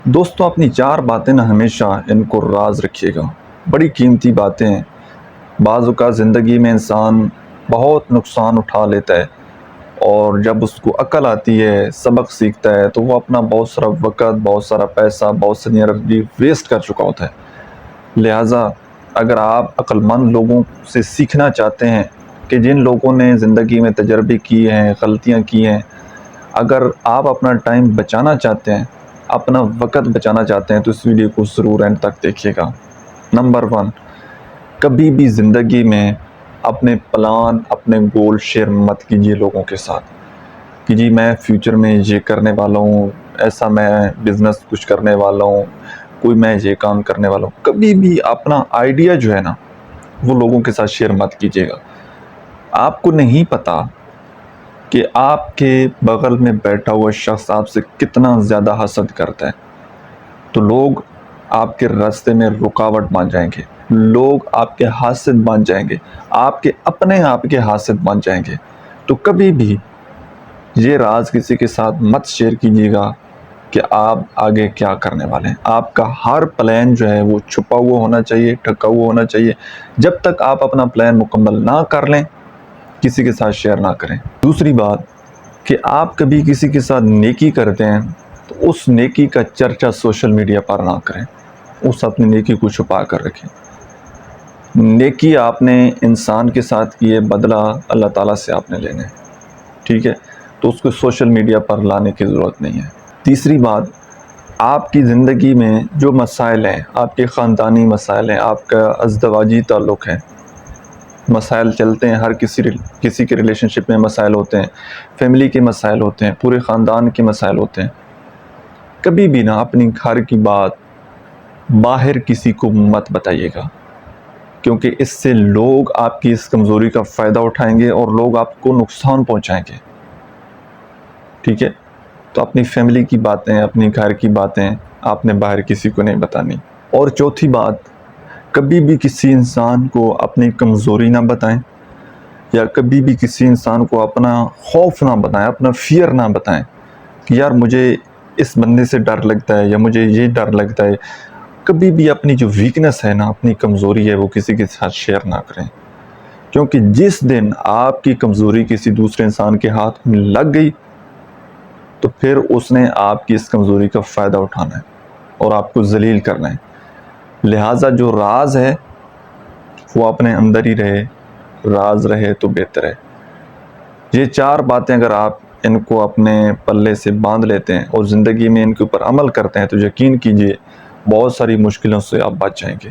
دوستوں اپنی 4 باتیں نہ ہمیشہ ان کو راز رکھیے گا، بڑی قیمتی باتیں ہیں۔ بعض اوقات زندگی میں انسان بہت نقصان اٹھا لیتا ہے، اور جب اس کو عقل آتی ہے، سبق سیکھتا ہے، تو وہ اپنا بہت سارا وقت، بہت سارا پیسہ، بہت ساری انرجی ویسٹ کر چکا ہوتا ہے۔ لہٰذا اگر آپ عقل مند لوگوں سے سیکھنا چاہتے ہیں کہ جن لوگوں نے زندگی میں تجربے کیے ہیں، غلطیاں کی ہیں، اگر آپ اپنا ٹائم بچانا چاہتے ہیں، اپنا وقت بچانا چاہتے ہیں، تو اس ویڈیو کو ضرور اینڈ تک دیکھیے گا۔ نمبر 1، کبھی بھی زندگی میں اپنے پلان، اپنے گول شیئر مت کیجیے لوگوں کے ساتھ کہ جی میں فیوچر میں یہ کرنے والا ہوں، ایسا میں بزنس کچھ کرنے والا ہوں، کوئی میں یہ کام کرنے والا ہوں۔ کبھی بھی اپنا آئیڈیا جو ہے نا وہ لوگوں کے ساتھ شیئر مت کیجیے گا۔ آپ کو نہیں پتا کہ آپ کے بغل میں بیٹھا ہوا شخص آپ سے کتنا زیادہ حسد کرتا ہے، تو لوگ آپ کے راستے میں رکاوٹ بن جائیں گے، لوگ آپ کے حاسد بن جائیں گے، آپ کے حاسد بن جائیں گے۔ تو کبھی بھی یہ راز کسی کے ساتھ مت شیئر کیجیے گا کہ آپ آگے کیا کرنے والے ہیں۔ آپ کا ہر پلان جو ہے وہ چھپا ہوا ہونا چاہیے، ڈھکا ہوا ہونا چاہیے۔ جب تک آپ اپنا پلان مکمل نہ کر لیں، کسی کے ساتھ شیئر نہ کریں۔ دوسری بات کہ آپ کبھی کسی کے ساتھ نیکی کرتے ہیں تو اس نیکی کا چرچا سوشل میڈیا پر نہ کریں، اس اپنی نیکی کو چھپا کر رکھیں۔ نیکی آپ نے انسان کے ساتھ کی ہے، بدلہ اللہ تعالیٰ سے آپ نے لینا ہے، ٹھیک ہے؟ تو اس کو سوشل میڈیا پر لانے کی ضرورت نہیں ہے۔ تیسری بات، آپ کی زندگی میں جو مسائل ہیں، آپ کے خاندانی مسائل ہیں، آپ کا ازدواجی تعلق ہے، مسائل چلتے ہیں، ہر کسی کے ریلیشن شپ میں مسائل ہوتے ہیں، فیملی کے مسائل ہوتے ہیں، پورے خاندان کے مسائل ہوتے ہیں۔ کبھی بھی نہ اپنی گھر کی بات باہر کسی کو مت بتائیے گا، کیونکہ اس سے لوگ آپ کی اس کمزوری کا فائدہ اٹھائیں گے اور لوگ آپ کو نقصان پہنچائیں گے، ٹھیک ہے؟ تو اپنی فیملی کی باتیں، اپنی گھر کی باتیں آپ نے باہر کسی کو نہیں بتانی۔ اور چوتھی بات، کبھی بھی کسی انسان کو اپنی کمزوری نہ بتائیں، یا کبھی بھی کسی انسان کو اپنا خوف نہ بتائیں، اپنا فیئر نہ بتائیں کہ یار مجھے اس بندے سے ڈر لگتا ہے یا مجھے یہ ڈر لگتا ہے۔ کبھی بھی اپنی جو ویکنس ہے نا، اپنی کمزوری ہے، وہ کسی کے ساتھ شیئر نہ کریں، کیونکہ جس دن آپ کی کمزوری کسی دوسرے انسان کے ہاتھ میں لگ گئی تو پھر اس نے آپ کی اس کمزوری کا فائدہ اٹھانا ہے اور آپ کو ذلیل کرنا ہے۔ لہٰذا جو راز ہے وہ اپنے اندر ہی رہے، راز رہے تو بہتر ہے۔ یہ 4 باتیں اگر آپ ان کو اپنے پلے سے باندھ لیتے ہیں اور زندگی میں ان کے اوپر عمل کرتے ہیں تو یقین کیجئے بہت ساری مشکلوں سے آپ بچ جائیں گے۔